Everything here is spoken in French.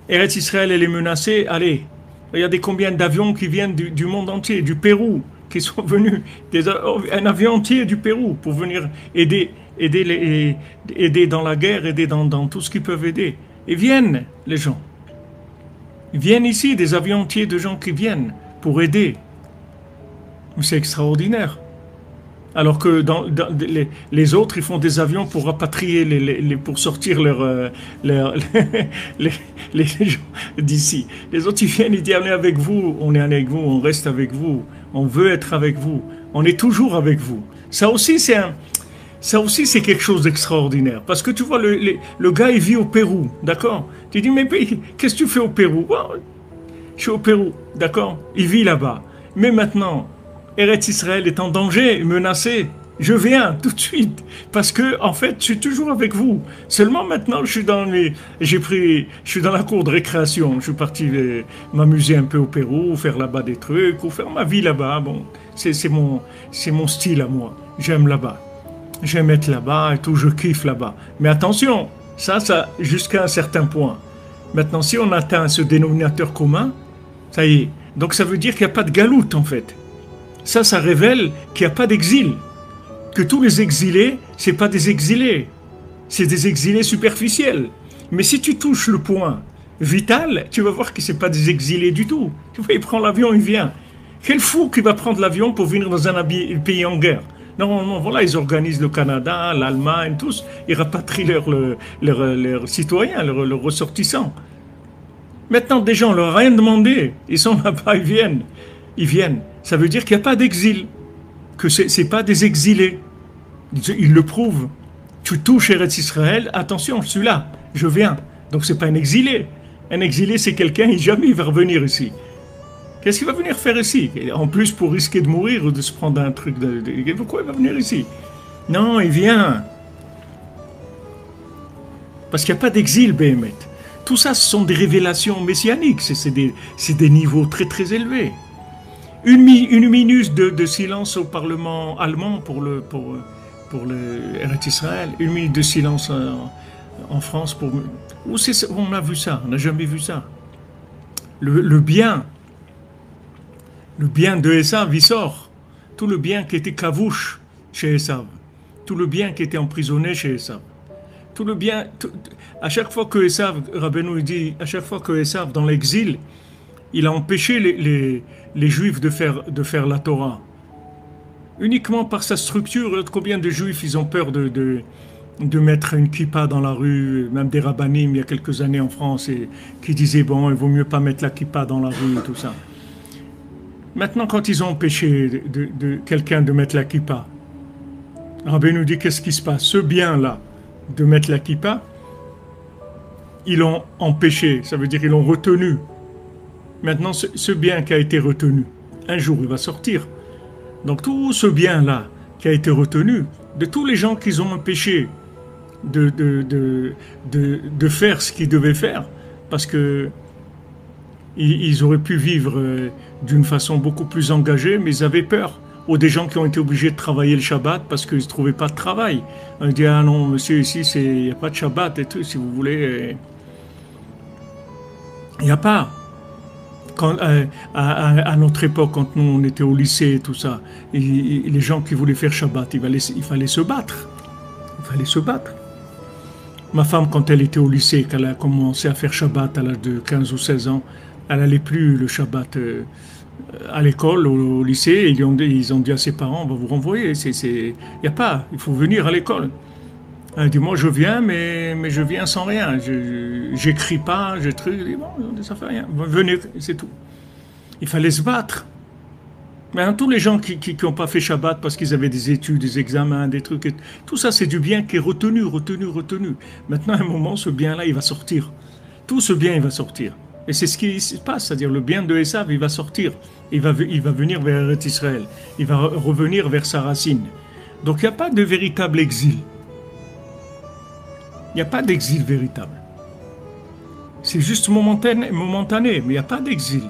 Eretz Israël, elle est menacée. Allez, regardez combien d'avions qui viennent du monde entier, du Pérou, qui sont venus, un avion entier du Pérou pour venir aider dans la guerre, aider dans tout ce qu'ils peuvent aider. Ils viennent, les gens. Ils viennent ici, des avions entiers de gens qui viennent pour aider. C'est extraordinaire. Alors que les autres, ils font des avions pour rapatrier, pour sortir les gens d'ici. Les autres, ils viennent, ils disent, on est avec vous, on est avec vous, on reste avec vous, on veut être avec vous, on est toujours avec vous. Ça aussi, c'est quelque chose d'extraordinaire. Parce que tu vois, le gars, il vit au Pérou, d'accord? Tu dis, mais qu'est-ce que tu fais au Pérou? Oh, je suis au Pérou, d'accord? Il vit là-bas. Mais maintenant, Eretz Israël est en danger, menacé. Je viens tout de suite parce que en fait, je suis toujours avec vous. Seulement maintenant, je suis dans la cour de récréation. Je suis parti m'amuser un peu au Pérou, faire là-bas des trucs, ou faire ma vie là-bas. Bon, c'est mon style à moi. J'aime là-bas. J'aime être là-bas et tout. Je kiffe là-bas. Mais attention, ça jusqu'à un certain point. Maintenant, si on atteint ce dénominateur commun, ça y est. Donc ça veut dire qu'il n'y a pas de galoute en fait. Ça révèle qu'il n'y a pas d'exil. Que tous les exilés, ce n'est pas des exilés. C'est des exilés superficiels. Mais si tu touches le point vital, tu vas voir que ce n'est pas des exilés du tout. Tu vois, il prend l'avion, il vient. Quel fou qui va prendre l'avion pour venir dans un pays en guerre? Non, non, voilà, ils organisent le Canada, l'Allemagne, tous. Ils rapatrient leurs citoyens, leurs ressortissants. Maintenant, des gens ne leur ont rien demandé. Ils sont là-bas, ils viennent. Ils viennent. Ça veut dire qu'il n'y a pas d'exil, que ce n'est pas des exilés. Ils le prouvent. Tu touches Eretz Israël, attention, je suis là, je viens. Donc ce n'est pas un exilé. Un exilé, c'est quelqu'un qui jamais va revenir ici. Qu'est-ce qu'il va venir faire ici? En plus, pour risquer de mourir ou de se prendre un truc. Pourquoi il va venir ici? Non, il vient. Parce qu'il n'y a pas d'exil, Béhémet. Tout ça, ce sont des révélations messianiques. C'est des niveaux très très élevés. Une minute de silence au Parlement allemand pour le Eretz Israël, une minute de silence en France pour... Où on a vu ça? On n'a jamais vu ça. Le bien de Esav, il sort. Tout le bien qui était kavouche chez Esav. Tout le bien qui était emprisonné chez Esav. Tout le bien... à chaque fois que Esav, Rabbeinu dit, à chaque fois que Esav, dans l'exil, il a empêché les Juifs de faire la Torah. Uniquement par sa structure, combien de Juifs ils ont peur de mettre une kippa dans la rue, même des rabbinim il y a quelques années en France, et qui disaient bon, il vaut mieux pas mettre la kippa dans la rue et tout ça. Maintenant, quand ils ont empêché de quelqu'un de mettre la kippa, Rabbi nous dit qu'est-ce qui se passe? Ce bien-là, de mettre la kippa, ils l'ont empêché, ça veut dire ils l'ont retenu. Maintenant, ce bien qui a été retenu, un jour il va sortir. Donc tout ce bien-là qui a été retenu, de tous les gens qu'ils ont empêché de faire ce qu'ils devaient faire, parce que ils auraient pu vivre d'une façon beaucoup plus engagée, mais ils avaient peur. Ou des gens qui ont été obligés de travailler le Shabbat parce qu'ils ne trouvaient pas de travail. On dit ah non monsieur ici il n'y a pas de Shabbat et tout, si vous voulez. Il n'y a pas. Quand, à notre époque, quand nous on était au lycée et tout ça, les gens qui voulaient faire Shabbat, il fallait se battre. Il fallait se battre. Ma femme, quand elle était au lycée, qu'elle a commencé à faire Shabbat à l'âge de 15 ou 16 ans, elle n'allait plus le Shabbat à l'école, au lycée. Ils ont dit à ses parents, on va vous renvoyer. Il n'y a pas, il faut venir à l'école. Elle dit, moi je viens, mais je viens sans rien. J'écris pas, je truc. Je dis, bon, ça fait rien. Venez, c'est tout. Il fallait se battre. Mais tous les gens qui n'ont pas fait Shabbat parce qu'ils avaient des études, des examens, des trucs, tout ça c'est du bien qui est retenu. Maintenant, à un moment, ce bien-là, il va sortir. Tout ce bien, il va sortir. Et c'est ce qui se passe, c'est-à-dire le bien de Esav, il va sortir. Il va venir vers Eretz Israël. Il va revenir vers sa racine. Donc il n'y a pas de véritable exil. Il n'y a pas d'exil véritable. C'est juste momentané, mais il n'y a pas d'exil.